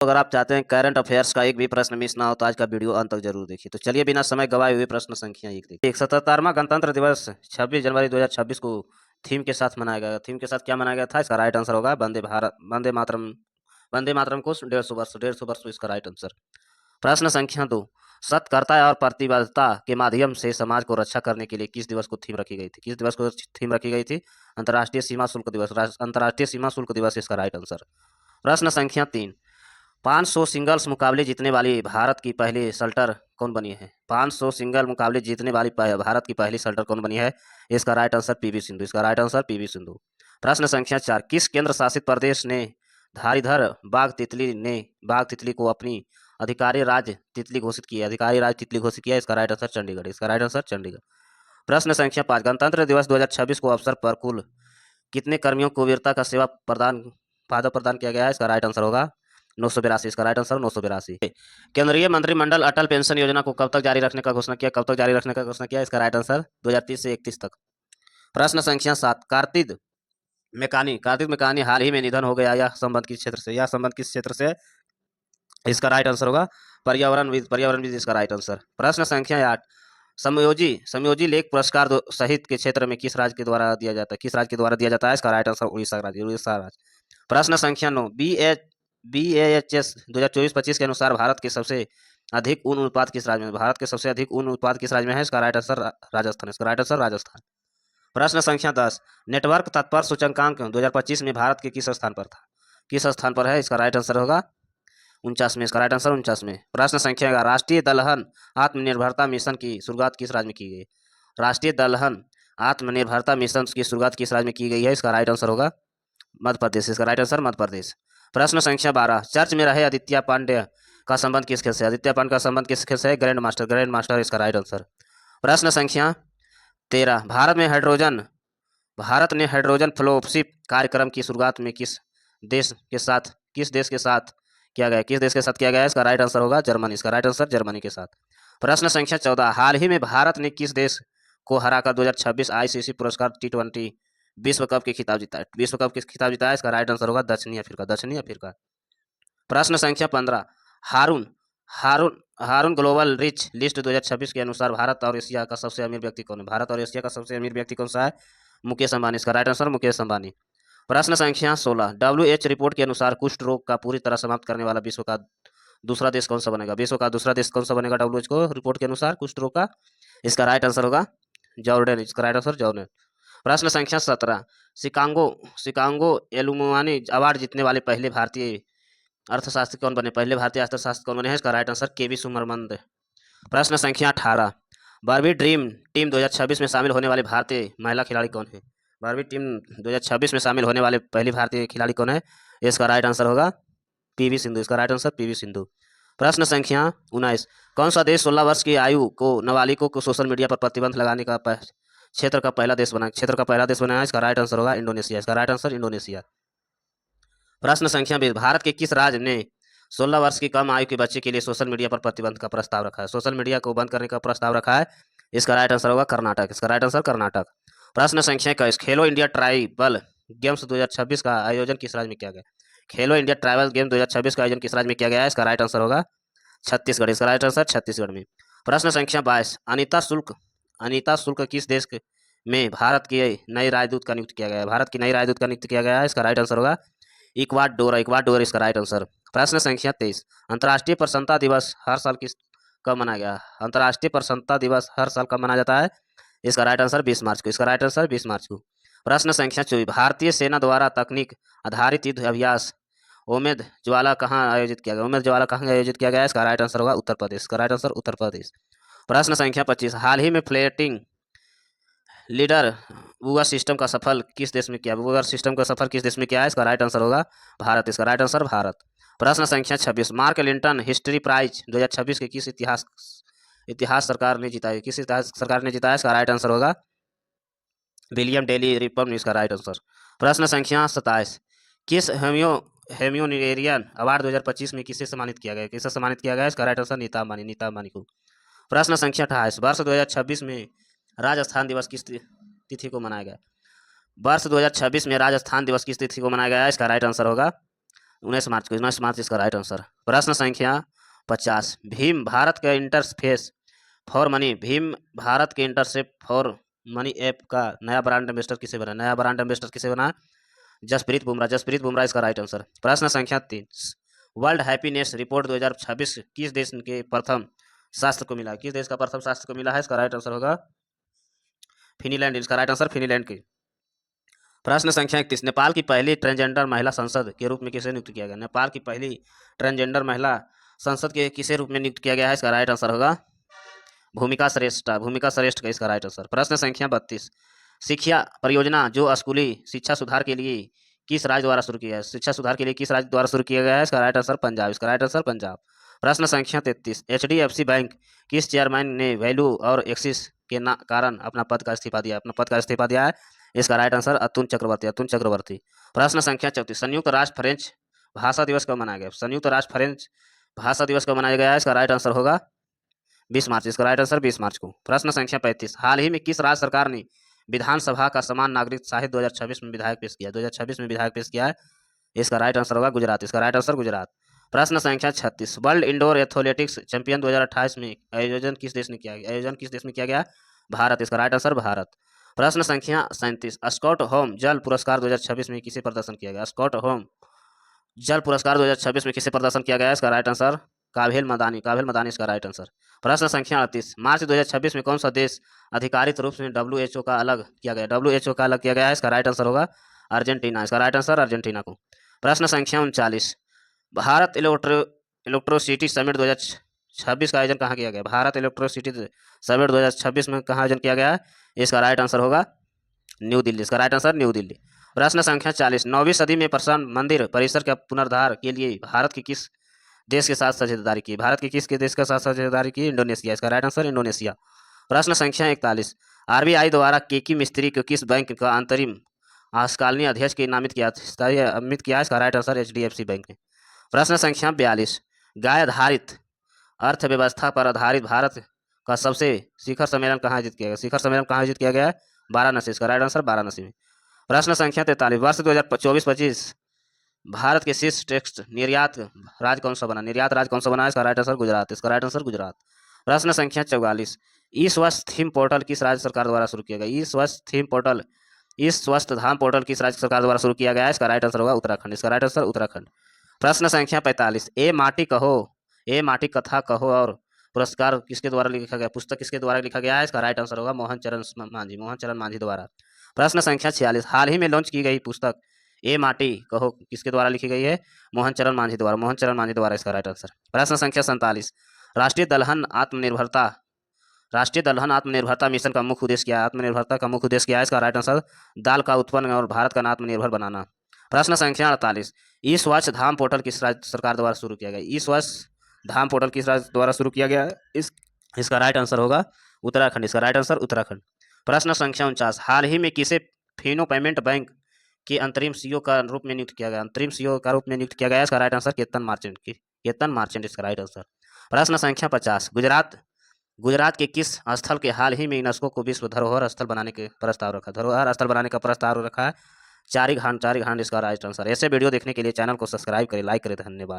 तो अगर आप चाहते हैं करंट अफेयर्स का एक भी प्रश्न मिस ना हो तो आज का वीडियो अंत तक जरूर देखिए। तो चलिए बिना समय गवाए हुए प्रश्न संख्या एक देखिए। 77वां गणतंत्र दिवस 26 जनवरी 2026 को थीम के साथ मनाया गया। थीम के साथ क्या मनाया गया था? इसका राइट आंसर होगा वंदे भारत, वंदे मातरम। वंदे मातरम को 150 वर्ष इसका राइट आंसर। प्रश्न संख्या 2, सत्कर्ता और प्रतिबद्धता के माध्यम से समाज को रक्षा करने के लिए किस दिवस को थीम रखी गई थी? किस दिवस को थीम रखी गई थी? अंतर्राष्ट्रीय सीमा शुल्क दिवस। अंतर्राष्ट्रीय सीमा शुल्क दिवस इसका राइट आंसर। प्रश्न संख्या 3, 500 सिंगल्स मुकाबले जीतने वाली भारत की पहली शटलर कौन बनी है? 500 सिंगल मुकाबले जीतने वाली भारत की पहली शटलर कौन बनी है? इसका राइट आंसर पीवी सिंधु। इसका राइट आंसर पीवी सिंधु। प्रश्न संख्या 4, किस केंद्र शासित प्रदेश ने धारीधर बाघ तितली को अपनी अधिकारी राज्य तितली घोषित किया? अधिकारी राज्य तितली घोषित किया। इसका राइट आंसर चंडीगढ़। इसका राइट आंसर चंडीगढ़। प्रश्न संख्या 5, गणतंत्र दिवस 2026 को अवसर पर कुल कितने कर्मियों को वीरता का सेवा प्रदान पदक प्रदान किया गया है? इसका राइट आंसर होगा 982। इसका राइट आंसर 982। केंद्रीय मंत्रिमंडल अटल पेंशन योजना को कब तक जारी रखने का घोषणा किया? कब तक जारी रखने का घोषणा किया? इसका राइट आंसर 2030 से 31 तक। प्रश्न संख्या 7, कार्तिक मेकानी हाल ही में निधन हो गया। यह संबंध किस क्षेत्र से? यह संबंध किस क्षेत्र से? इसका राइट आंसर होगा पर्यावरणविद। इसका राइट आंसर। प्रश्न संख्या 8, समयोजी लेख पुरस्कार सहित के क्षेत्र में किस राज्य के द्वारा दिया जाता है? किस राज्य के द्वारा दिया जाता है? इसका राइट आंसर उड़ीसा राज्य। प्रश्न संख्या 9, BAHS 2024-25 के अनुसार भारत के सबसे अधिक ऊन उत्पाद किस राज्य में? भारत के सबसे अधिक ऊन उत्पाद किस राज्य में है? इसका राइट आंसर राजस्थान। इसका राइट आंसर राजस्थान। प्रश्न संख्या 10, नेटवर्क तत्पर सूचकांक 2025 में भारत के किस स्थान पर था? किस स्थान पर है? इसका राइट आंसर होगा 49 में। इसका राइट आंसर 49 में। प्रश्न संख्या 11, राष्ट्रीय दलहन आत्मनिर्भरता मिशन की शुरुआत किस राज्य में की गई? राष्ट्रीय दलहन आत्मनिर्भरता मिशन की शुरुआत किस राज्य में की गई है? इसका राइट आंसर होगा मध्य प्रदेश। इसका राइट आंसर मध्य प्रदेश। प्रश्न संख्या 12, चर्च में रहे आदित्य पांड्या का संबंध किस खेल से? आदित्य पांड्या का संबंध किस खेल से है? Grand master. इसका राइट आंसर। प्रश्न संख्या 13, भारत ने हाइड्रोजन फ्लोशिप कार्यक्रम की शुरुआत में किस देश के साथ किया गया? किस देश के साथ किया गया है? इसका राइट आंसर होगा जर्मनी। इसका राइट आंसर जर्मनी के साथ। प्रश्न संख्या 14, हाल ही में भारत ने किस देश को हराकर 2026 ICC पुरस्कार T20 विश्व कप के खिताब जीता है? विश्व कप के खिताब जीता है। इसका राइट आंसर होगा दक्षिणी अफ्रीका। प्रश्न संख्या 15, हारून ग्लोबल रिच लिस्ट 2026 के अनुसार भारत और एशिया का सबसे अमीर व्यक्ति कौन है? भारत और एशिया का सबसे अमीर व्यक्ति कौन सा है? मुकेश अंबानी। इसका राइट आंसर मुकेश अंबानी। प्रश्न संख्या 16, WHO रिपोर्ट के अनुसार कुष्ठ रोग का पूरी तरह समाप्त करने वाला विश्व का दूसरा देश कौन सा बनेगा? विश्व का दूसरा देश कौन सा बनेगा WHO को रिपोर्ट के अनुसार कुष्ठ रोग का? इसका राइट आंसर होगा जॉर्डन। इसका राइट आंसर जॉर्डन। प्रश्न संख्या 17, शिकागो एलुमनाई अवार्ड जीतने वाले पहले भारतीय अर्थशास्त्री कौन बने? पहले भारतीय अर्थशास्त्री कौन बने हैं? इसका राइट आंसर केवी सुब्रमण्यम। प्रश्न संख्या 18, बारहवीं ड्रीम टीम 2026 में शामिल होने वाली भारतीय महिला खिलाड़ी कौन है? बारहवीं टीम 2026 में शामिल होने वाले पहली भारतीय खिलाड़ी कौन है? इसका राइट आंसर होगा पीवी सिंधु। इसका राइट आंसर पीवी सिंधु। प्रश्न संख्या 19, कौन सा देश 16 वर्ष की आयु को नाबालिगों को सोशल मीडिया पर प्रतिबंध लगाने का क्षेत्र का पहला देश बना है? इसका राइट आंसर होगा इंडोनेशिया। इसका राइट आंसर इंडोनेशिया। प्रश्न संख्या 20, भारत के किस राज्य ने 16 वर्ष की कम आयु के बच्चे के लिए सोशल मीडिया पर प्रतिबंध का प्रस्ताव रखा है? सोशल मीडिया को बंद करने का प्रस्ताव रखा है। इसका राइट आंसर होगा कर्नाटक। इसका राइट आंसर कर्नाटक। प्रश्न संख्या 21, खेलो इंडिया ट्राइबल गेम्स 2026 का आयोजन किस राज्य में किया गया? खेलो इंडिया ट्राइबल गेम 2026 का आयोजन किस राज्य में किया गया है? इसका राइट आंसर होगा छत्तीसगढ़। इसका राइट आंसर छत्तीसगढ़ में। प्रश्न संख्या 22, अनीता शुल्क किस देश में भारत की नई राजदूत का नियुक्त किया गया है? भारत की नई राजदूत का नियुक्त किया गया है। इसका राइट आंसर होगा इक्वाडोर। इसका राइट आंसर। प्रश्न संख्या 23, अंतर्राष्ट्रीय प्रसन्नता दिवस हर साल कब मनाया गया? अंतर्राष्ट्रीय प्रसन्नता दिवस हर साल कब मनाया जाता है? इसका राइट आंसर 20 मार्च को। इसका राइट आंसर 20 मार्च को। प्रश्न संख्या 24, भारतीय सेना द्वारा तकनीक आधारित युद्ध अभ्यास उमेद ज्वाला कहाँ आयोजित किया गया? इसका राइट आंसर होगा उत्तर प्रदेश। इसका राइट आंसर उत्तर प्रदेश। प्रश्न संख्या 25, हाल ही में फ्लोटिंग लीडर वुगर सिस्टम का सफल किस देश में किया? वुगर सिस्टम का सफल किस देश में किया है? इसका राइट आंसर होगा भारत। इसका राइट आंसर भारत। प्रश्न संख्या 26, मार्क लिंटन हिस्ट्री प्राइज 2026 के किस इतिहास सरकार ने जीता है? किस इतिहास सरकार ने जीता है? इसका राइट आंसर होगा विलियम डेली रिपन। इसका राइट आंसर। प्रश्न संख्या 27, किस हेम्यूनिटेरियन अवार्ड 2025 में किसे सम्मानित किया गया? इसका राइट आंसर नीता अंबानी को। प्रश्न संख्या 28, वर्ष 2026 में राजस्थान दिवस किस तिथि को मनाया गया? वर्ष 2026 में राजस्थान दिवस किस तिथि को मनाया गया है? इसका राइट आंसर होगा 19 मार्च इसका राइट आंसर। प्रश्न संख्या 50, भीम भारत के interface for money, Bhim Bharat के इंटरसेप फॉर मनी ऐप का नया ब्रांड एम्बेसडर किसे बना? नया ब्रांड एम्बेसडर किसे बना? जसप्रीत बुमराह। जसप्रीत बुमराह इसका राइट आंसर। प्रश्न संख्या 30, वर्ल्ड हैप्पीनेस रिपोर्ट 2026 किस देश के प्रथम शास्त्र को मिला? किस देश का प्रथम शास्त्र को मिला है? इसका राइट आंसर होगा फिनलैंड। इसका राइट आंसर फिनलैंड की। प्रश्न संख्या 31, नेपाल की पहली ट्रांसजेंडर महिला संसद के रूप में किसे नियुक्त किया गया? नेपाल की पहली ट्रांसजेंडर महिला संसद के किसे रूप में नियुक्त किया गया है? इसका राइट आंसर होगा भूमिका श्रेष्ठ। भूमिका श्रेष्ठ का इसका राइट आंसर। प्रश्न संख्या 32, शिक्षा परियोजना जो स्कूली शिक्षा सुधार के लिए किस राज्य द्वारा शुरू किया है? शिक्षा सुधार के लिए किस राज्य द्वारा शुरू किया गया है? इसका राइट आंसर पंजाब। इसका राइट आंसर पंजाब। प्रश्न संख्या 33, HDFC बैंक किस चेयरमैन ने वैल्यू और एक्सिस के कारण अपना पद का इस्तीफा दिया? अपना पद का इस्तीफा दिया है। इसका राइट आंसर अतुल चक्रवर्ती। अतुल चक्रवर्ती। प्रश्न संख्या 34, संयुक्त राष्ट्र फ्रेंच भाषा दिवस कब मनाया गया? संयुक्त राष्ट्र फ्रेंच भाषा दिवस कब मनाया गया है? इसका राइट आंसर होगा 20 मार्च। इसका राइट आंसर 20 मार्च को। प्रश्न संख्या 35, हाल ही में किस राज्य सरकार ने विधानसभा का समान नागरिक साहित्य 2026 में विधायक पेश किया? 2026 में विधायक पेश किया है। इसका राइट आंसर होगा गुजरात। इसका राइट आंसर गुजरात। प्रश्न संख्या 36, वर्ल्ड इंडोर एथलेटिक्स चैंपियन 2028 में आयोजन किस देश ने किया गया? आयोजन किस देश में किया गया? भारत। इसका राइट आंसर भारत। प्रश्न संख्या 37, स्कॉट होम जल पुरस्कार 2026 में किसे प्रदर्शन किया गया? स्कॉट होम जल पुरस्कार 2026 में किसे प्रदर्शन किया गया? इसका राइट आंसर काबिल मदानी। काबिल मदानी इसका राइट आंसर। प्रश्न संख्या 38, मार्च 2026 में कौन सा देश आधिकारिक रूप से WHO का अलग किया गया? WHO का अलग किया गया है। इसका राइट आंसर होगा अर्जेंटीना। इसका राइट आंसर अर्जेंटीना को। प्रश्न संख्या 39, भारत इलेक्ट्रोसिटी समिट 2026 का आयोजन कहाँ किया गया? भारत इलेक्ट्रोसिटी समिट 2026 में कहाँ आयोजन किया गया है? इसका राइट आंसर होगा न्यू दिल्ली। इसका राइट आंसर न्यू दिल्ली। प्रश्न संख्या 40, 9वीं सदी में प्रसन्न मंदिर परिसर के पुनरुद्धार के लिए भारत की किस देश के साथ साझेदारी की? भारत की किस के देश के साथ साझेदारी की? इंडोनेशिया। इसका राइट आंसर इंडोनेशिया। प्रश्न संख्या 41, RBI द्वारा केकी मिस्त्री को किस बैंक का अंतरिम आजकालीन अध्यक्ष के नामित किया? इसका राइट आंसर HDFC बैंक ने। प्रश्न संख्या 42, गाय आधारित अर्थव्यवस्था पर आधारित भारत का सबसे शिखर सम्मेलन कहाँ आयोजित किया गया? शिखर सम्मेलन कहाँ आयोजित किया गया है? वाराणसी। इसका राइट आंसर वाराणसी में। प्रश्न संख्या 43, वर्ष 2024-25 भारत के शीर्ष टेक्स्ट निर्यात राज्य कौन सा बना? निर्यात राज्य कौन सा बना? इसका राइट आंसर गुजरात। इसका राइट आंसर गुजरात। प्रश्न संख्या 44, ई स्वस्थ थीम पोर्टल किस राज्य सरकार द्वारा शुरू किया गया? ई स्वस्थ थीम पोर्टल, ई स्वस्थ धाम पोर्टल किस राज्य सरकार द्वारा शुरू किया गया है? इसका राइट आंसर होगा उत्तराखंड। इसका राइट आंसर उत्तराखंड। प्रश्न संख्या 45, ए माटी कहो, ए माटी कथा कहो और पुरस्कार किसके द्वारा लिखा गया? पुस्तक किसके द्वारा लिखा गया है? इसका राइट आंसर होगा मोहन चरण मांझी। मोहन चरण मांझी द्वारा। प्रश्न संख्या 46, हाल ही में लॉन्च की गई पुस्तक ए माटी कहो किसके द्वारा लिखी गई है? मोहन चरण मांझी द्वारा। मोहन चरण मांझी द्वारा इसका राइट आंसर। प्रश्न संख्या 47, राष्ट्रीय दलहन आत्मनिर्भरता मिशन का मुख्य उद्देश्य क्या है? आत्मनिर्भरता का मुख्य उद्देश्य क्या है? इसका राइट आंसर दाल का उत्पन्न और भारत का आत्मनिर्भर बनाना। प्रश्न संख्या 48, ई स्वच्छ धाम पोर्टल किस राज्य सरकार द्वारा शुरू किया गया? ई स्वच्छ धाम पोर्टल किस राज्य द्वारा शुरू किया गया है? इसका राइट आंसर होगा उत्तराखंड। इसका राइट आंसर उत्तराखंड। प्रश्न संख्या 49, हाल ही में किसे फिनो पेमेंट बैंक के अंतरिम CEO का रूप में नियुक्त किया गया? अंतरिम CEO का रूप में नियुक्त किया गया? इसका राइट आंसर केतन मार्चेंट। इसका राइट आंसर। प्रश्न संख्या 50, गुजरात के किस स्थल के हाल ही में यूनेस्को को विश्व धरोहर स्थल बनाने के प्रस्ताव रखा? धरोहर स्थल बनाने का प्रस्ताव रखा है चारी घाट। इसका राइट आंसर। ऐसे वीडियो देखने के लिए चैनल को सब्सक्राइब करें, लाइक करें। धन्यवाद।